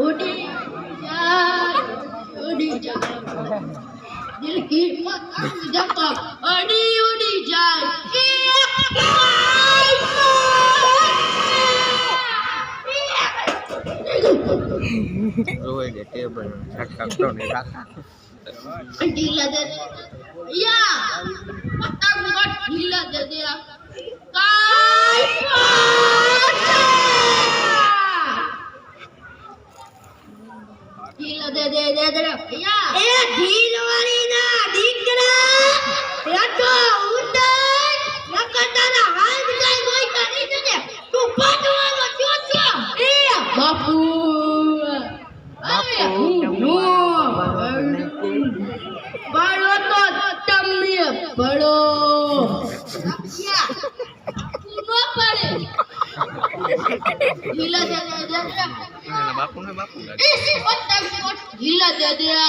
उड़ी जाए दिल की पतंग जब उड़ी जाए रोए दे टेबल छटक तो नहीं रखा ढीला दे या पतंग को ढीला दे दिया ढीला दे या ए ढील वाली ना दीकरा या तो उधर या कटाना हाल बिचाई कोई करी दे तू पटवा क्यों छो ए बापू बड़ो तो तम्मी बड़ो नो पड़े ढीला दे बापू ने इस पतंग को ढीला दे दिया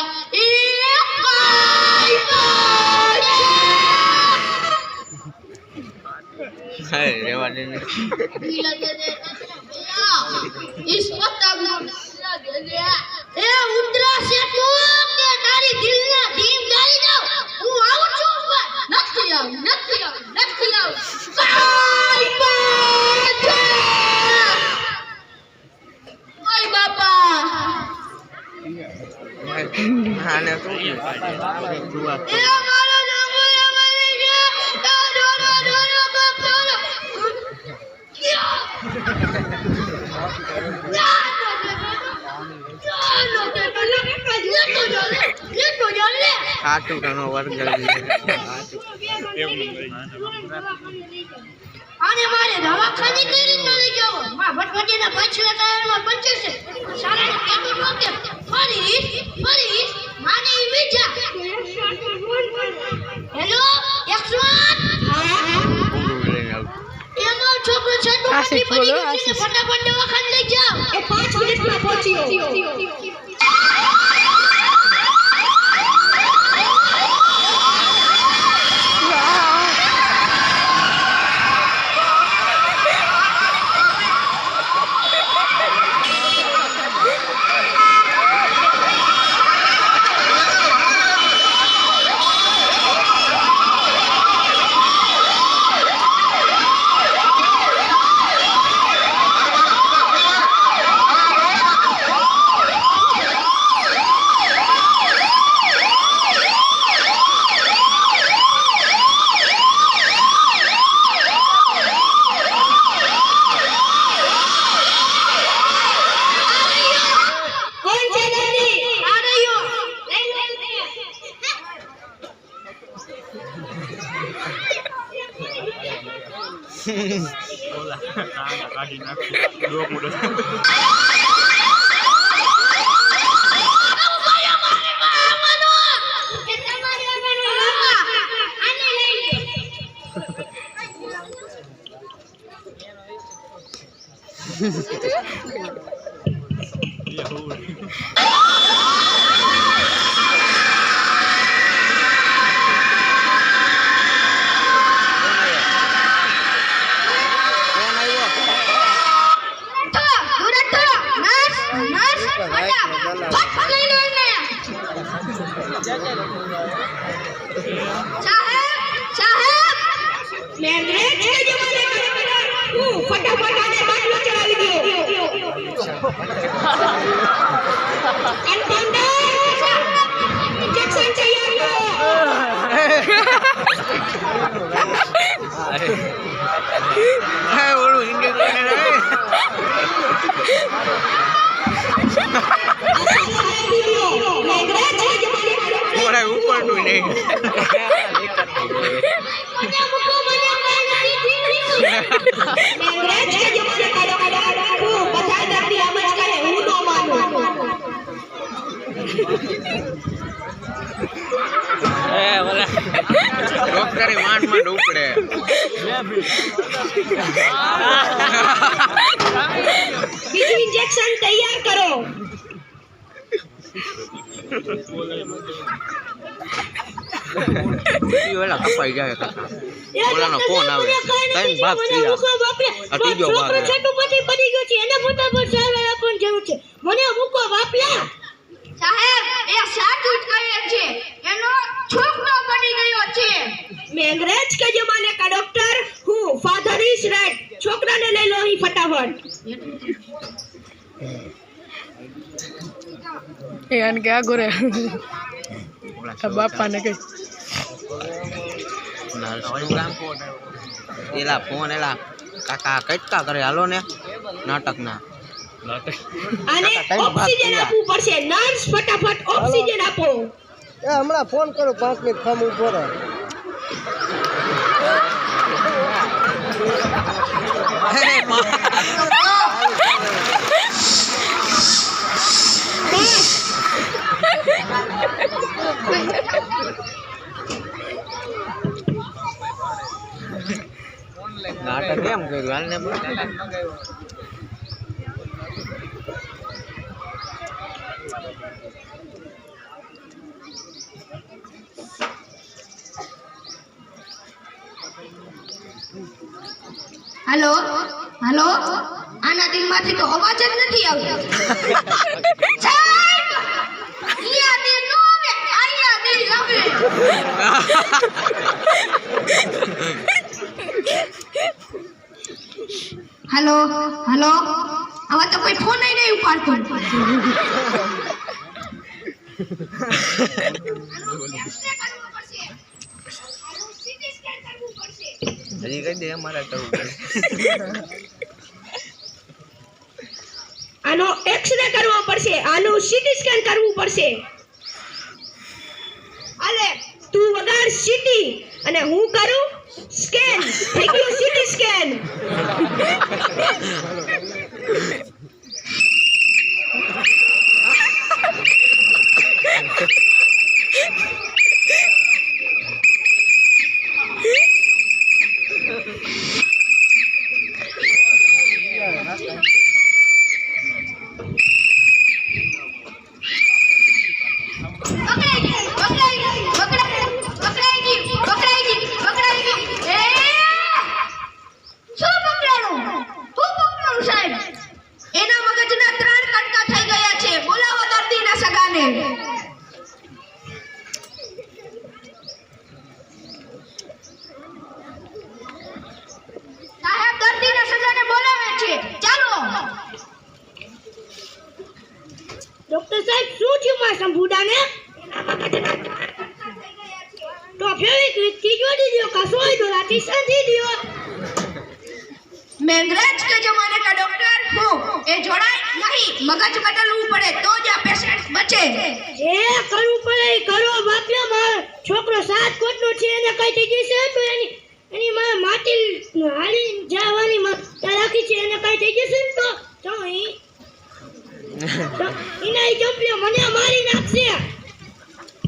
रेवा दे ढीला दे इस पतंग को ढीला दे दिया ए उतरा से तू के तारी दिल ना धीम गाली जाओ तू आओ चुप નથી આવ કાઈ બાપા ઓય બાપા આને તો એ મારો નામો મરી ગયો સાચું ઘણો વર્ગ આને મારે દવાખાને કઈ રીતે લઈ જાવ માં ભટભટીના પાછલા ટાયરમાં પંચર છે સારાને પેટો રોકે ફરી માને વિજા હેલો 108 એનો છોકરો છે તો ફટાફટ દવાખાને લઈ જાવ એ 5 મિનિટમાં પહોંચ્યો Hola, kain aku. 20. डॉक्टर मान में डूबड़े इंजेक्शन तैयार करो। ઈ ઓલા કપાઈ જાય કાકા એ ઓલાનો ડોક્ટર ફોન આવે સાહેબ, મને કાંઈ ત્રણ નથી ભાગ થયું. મને થયા. મૂકો બાપલા. આ ત્રીજો મારો ભાગ છોકરો છાટું પડી ગયો છે, એને ફટાફટ સારવાર આપવાની જરૂર છે. મને મૂકો બાપલા. સાહેબ, એ સાચું જ કહે છે. એનો છોકરો પડી ગયો છે. मैं अंग्रेज के जमाने का डॉक्टर हूँ. Father is right. छोकरा ने ले लो ही फटाफट. એ આને કે આગો રે ઓલા બાપાને કઈ એલા ફોન એલા કાકા કટકા કરે હાલો ને નાટક ના આને ઓક્સિજન આપવું પડશે. નર્સ ફટાફટ ઓક્સિજન આપો. એ હમણાં ફોન કરો 5 મિનિટ ખામ ઉભો રહો. નાટક કેમ કર્યું હાલ ને હેલો હેલો, આના દિલમાંથી તો અવાજ જ નથી આવતો. સાહેબ, અહીંયા દિલ નો આવે, અહીંયા દિલ આવે. હેલો હેલો, આવા તો કોઈ ફોન નહીં ઉપાડતું. હજી કઈ દે અમારે કરવું પડે આનો એક્સરે કરવો પડશે, આનું સીટી સ્કેન કરવું પડશે. આલે તું વગાડ સીટી અને હું કરું સ્કેન. થઈ ગયું સીટી સ્કેન. ડોક્ટર સાહેબ, શું થયું મારા સંભુડાને? તો ફેવિક્વિક થી જોડી દો, કસોઈ દો, રાતી સાંધી દો. मैं अंग्रेज के जमाने का डॉक्टर हूँ. એ જોડાય નહીં, મગજ બદલવું પડે તો જ આ પેશન્ટ બચે. એ કરવું પડે, કરો બાપલા. મારો છોકરો 7 કોટનો છે, એને કઈ થઈ જશે તો એની માટી હાલી જવાની રાખી છે, એને કઈ થઈ જશે ને તો ઇનાઈ ચંપિયો મને મારી નાખશે.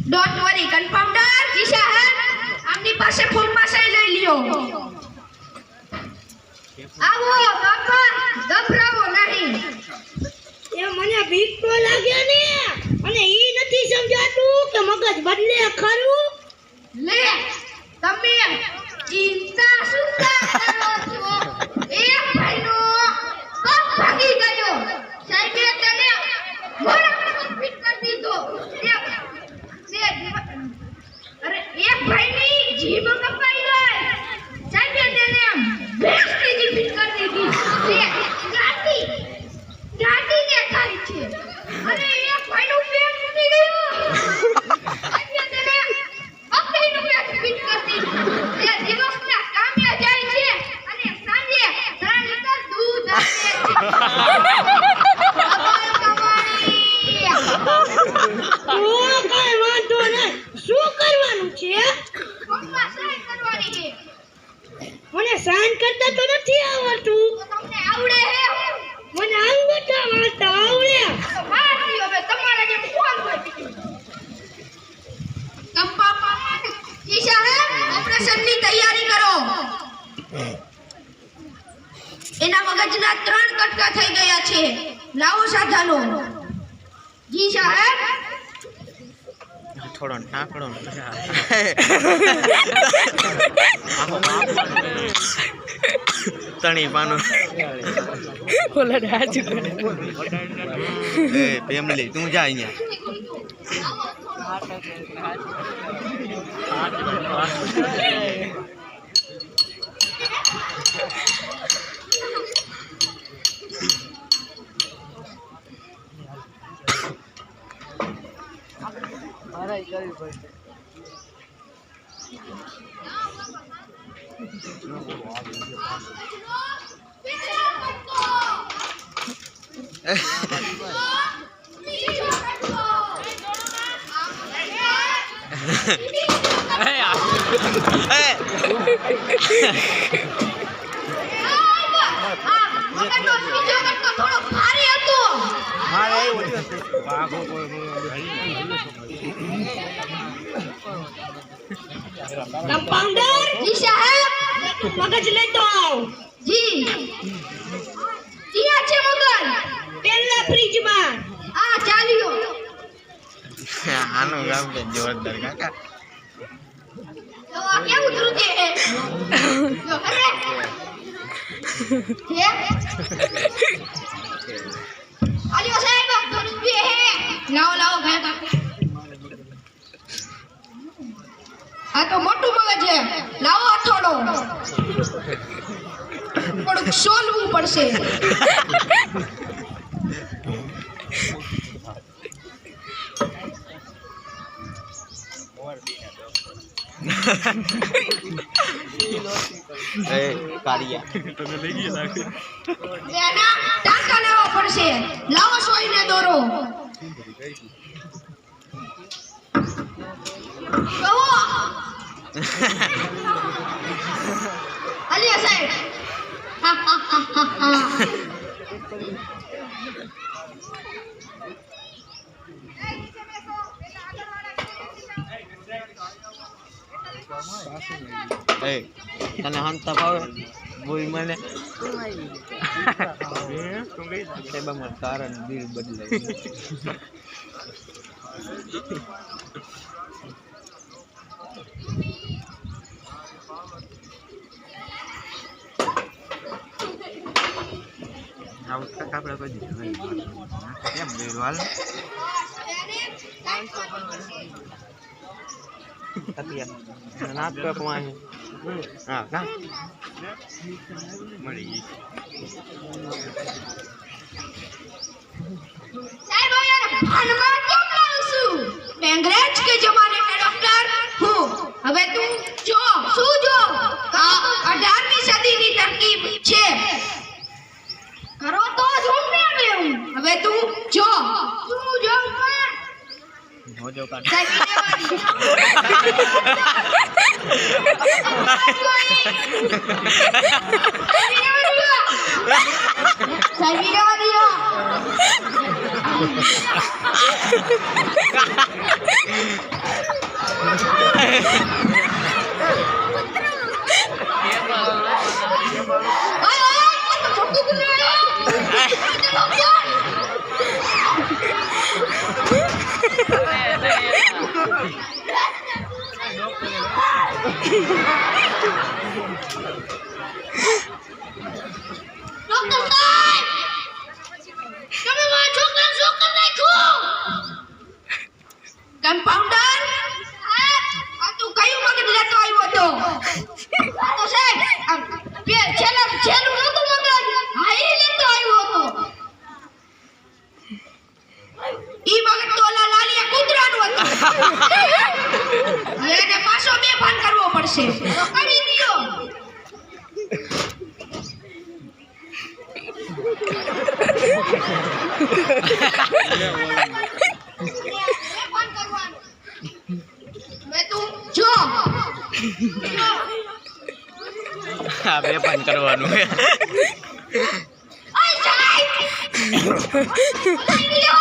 ડોન્ટ વરી કન્ફાઉન્ડર જી સાહેબ, આમની પાસે ફોર્માશન લઈ લ્યો. આવો બાપા, ગભરાવો નહીં. એ મને બીક તો લાગે ને, અને ઈ નથી સમજાતું કે મગજ બદલે ખરું. લે તમે ચિંતા સુતા કરો છો. એક ભાઈનો પગ ભાગી ગયો, સાહેબે તેને મોઢામાં ફિટ કરી દીધો. અરે એક ભાઈની જીભ કપાઈ ગઈ, સાહેબે તેને બેસ્ટની જીભ ફિટ કરી દીધી. ગાડી દેખાય છે. અરે એક ભાઈનું પેટ ફૂટી ગયું, સાહેબે તેને અકડીનું પેટ ફિટ કરી દીધું. તે દિવસના કામે જાય છે અને સાંજે 3 લીટર દૂધ આપે છે. મને સાન કરતા તો નથી આવડતું. તમને આવડે હે? મને અંગૂઠા મારતા આવડે. તો મારતી હવે તમારા જેમ કોણ હોય? કંપા જી સાહેબ, ઓપરેશનની તૈયારી કરો. એના મગજના 3 કટકા થઈ ગયા છે. લાવો સાધનો. જી સાહેબ. થોડો ટાંકડો તણી પાનું ઓલા રાજુ એ ફેમિલી તું જા અહીંયા कंपाउंडर जी साहब मगज लेतो आओ जी ક્યાં છે મગજ પેલા ફ્રીજ માં આ ચાલ્યો આનું ગામ કે જોરદાર કાકા તો આ કેવું ધ્રુજે હે જો અરે હે આલ્યો સાહેબ ધ્રુજે હે લાવો લાવો ગયા કાકા આ તો મોટું મગજ છે લાવો હથોડો થોડુંક સોલવું પડશે એ કારિયા એના ટાંકા લેવો પડશે લાવો સોઈને દોરો કહો અલિયા સાહેબ હા હા હા હા એ તને હાંતા ભાવે બોલ મને સાહેબ કારણ બિલ બદલાય આવું કાકા આપણે કોઈ કેમ બેરું હાલ નાક કપમાં હા કા મળી ગઈ साहब यार हनुमान क्यों लाऊं मैं अंग्रेज के जमाने का डॉक्टर हूँ હવે તું જો શું જો 18મી સદીની તરકીબ છે કરો તો જ હું મેળવું હવે તું જો શું જો મોજો કાઢ ડોક્ટર સાહેબ તમે મારા છોકરાને શું કરી નાખ્યું કમ્પાઉન્ડર આ તું કયું મગજ લેતો આવ્યો તો તો સાહેબ છેલ્લું નહોતું મગજ હા એ લેતો આવ્યો હતો ઈ મગજ તો ઓલા લાલિયા કૂતરાનું હતું એને પાછો બેભાન કરવો પડશે તો કરી દ્યો મેં તું જો આ બે પણ કરવાનું ઓય સાહેબ લ્યો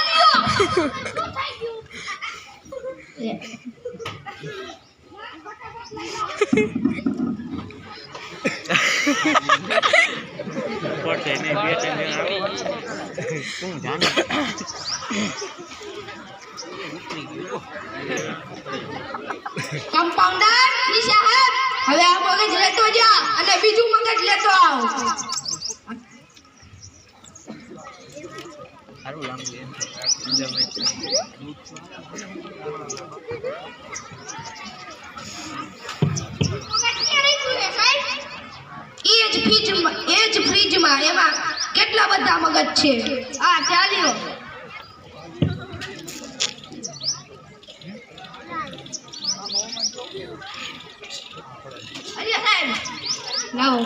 પડશે નહીં બે તું જાને ઉતરી ગયો એ જ ફ્રીજમાં એમાં કેટલા બધા મગજ છે. આ ચાલ્યો અરે સાહેબ લાવો.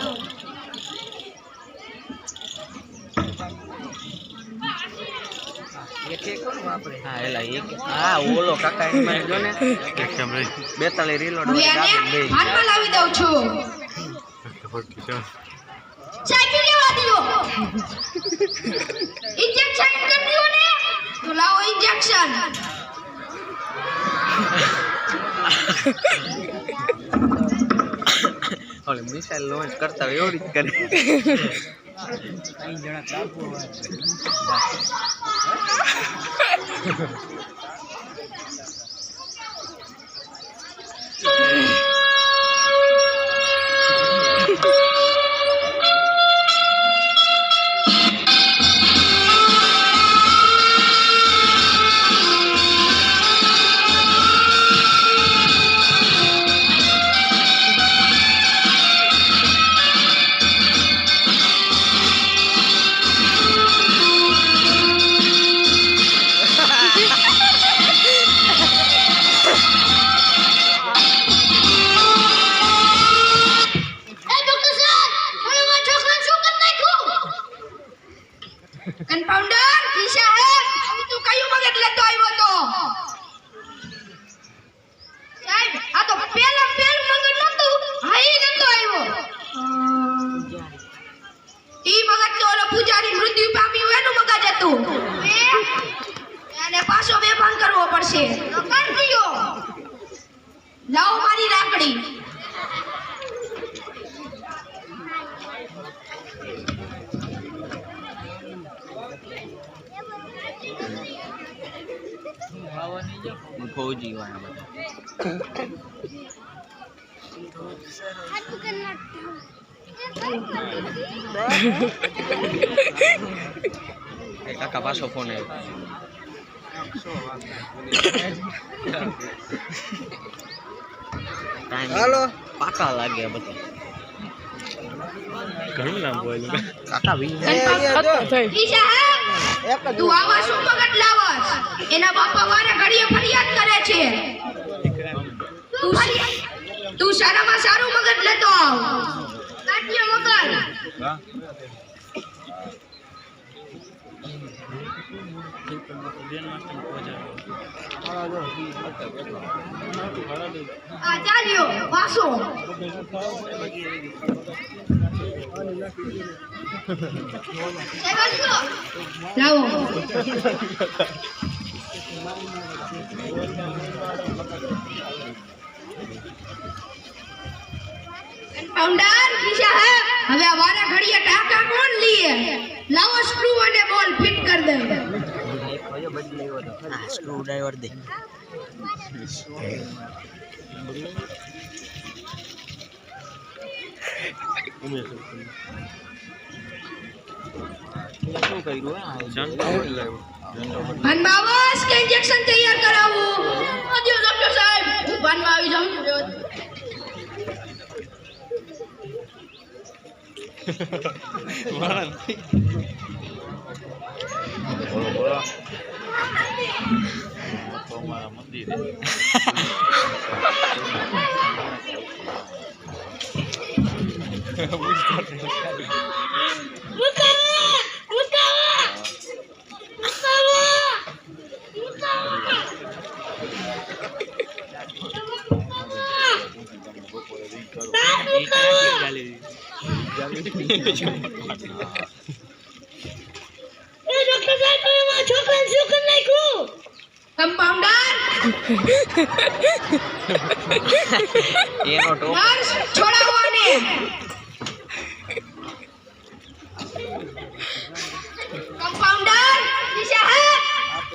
હા એલા એક હા ઓલો કાકા એની મારે જો ને 42 રીલોડ હવે આને હાથમાં લાવી દઉં છું. સાયકલ લેવા દીઓ. ઇન્જેક્શન કરી દીઓ ને તો લાવો ઇન્જેક્શન. ઓલે મિસાઇલ લોન્ચ કરતા હોય એવી રીતે કરે. કન્પાઉન્ડર કિશા હે હવે તું કયું મગજ લેતો આવ્યો તો? સાહેબ આ તો પેલું મગજ નતું, હાઈ નતો આવ્યો. ઈ મગજ તો ઓલો પૂજારી મૃત્યુ પામ્યું એનું મગજ હતું. એને પાછો બેભાન કરવો પડશે. કાઢ દીયો. લાવો મારી લાકડી. ફૌજી વાળા બધા કાકા પાછો ફોન આવ્યો. હાલો પાકા લાગે બધા. ઘણું લાંબુ આવ્યું કાકા કિશા હે એક જ તું આવા શું મગજ લાવસ? એના બાપા વારે ઘડીએ ફરિયાદ કરે છે. તું સારામાં સારું મગજ લેતો આવ. કાઢ્યો મગજ. આ ચાલ્યો પાછો. લાવો. કન્પાઉન્ડર કિશા હે હવે આ વારા ઘડીએ ટાકા કોણ લીએ? લાવો સ્ક્રૂ અને બોલ ફિટ કર દે. સ્ક્રૂ ડ્રાઈવર દે. શું કર્યું? ભનબાવસ કે ઇન્જેક્શન તૈયાર કરાવું. આજો ડોક્ટર સાહેબ હું ભનમાં આવી જાઉં છું. એનો ટોપ નર્સ છોડાવો આને. કમ્પાઉન્ડર કિશા હે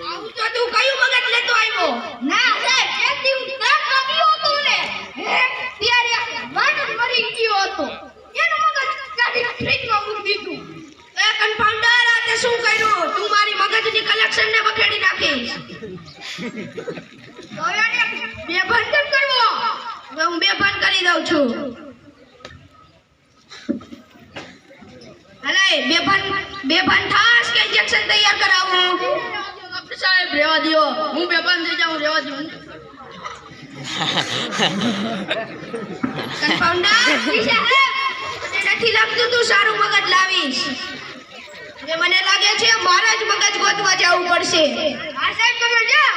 આવું તો તું કયું મગજ લેતો આવ્યો? ના સાહેબ એક દિવસ નાક કાપ્યો હતો ને હે ત્યારે વાટ મરી ગયો હતો. એનું મગજ કાઢીને ફ્રીજમાં મૂકી દીધું. એ કન્પાઉન્ડર આ તે શું કર્યું? તું મારી મગજની કલેક્શન ને બખેડી બેભાન કેમ કરવો? હવે હું બેભાન કરી દઉં છું. અરે બેભાન થાસ કે ઇન્જેક્શન તૈયાર કરાવું? ડોક્ટર સાહેબ રેવા દો, હું બેભાન થઈ જાઉં, રેવા દો. કન્ફાઉન્ડર સાહેબ, મને નથી લાગતું તું સારું મગજ લાવીશ. હવે મને લાગે છે મારા જ મગજ ગોતવા જવું પડશે. હા સાહેબ, તમે જાઓ.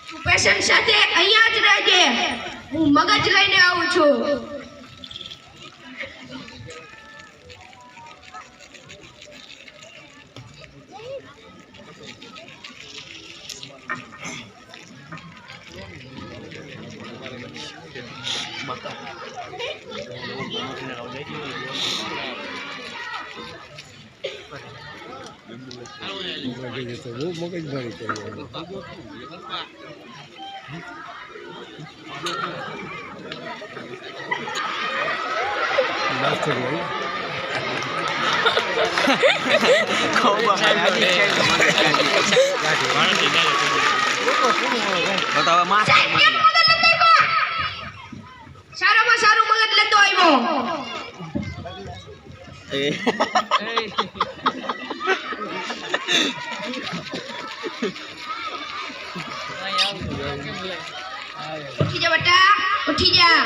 તું પેશન્ટ સાથે અહીંયા જ રહેજે, હું મગજ લઈને આવું છું. મગજ મારી કરી સારામાં સારું મગજ લેતો આવ્યો. ઉઠી જા બેટા, ઉઠી જા.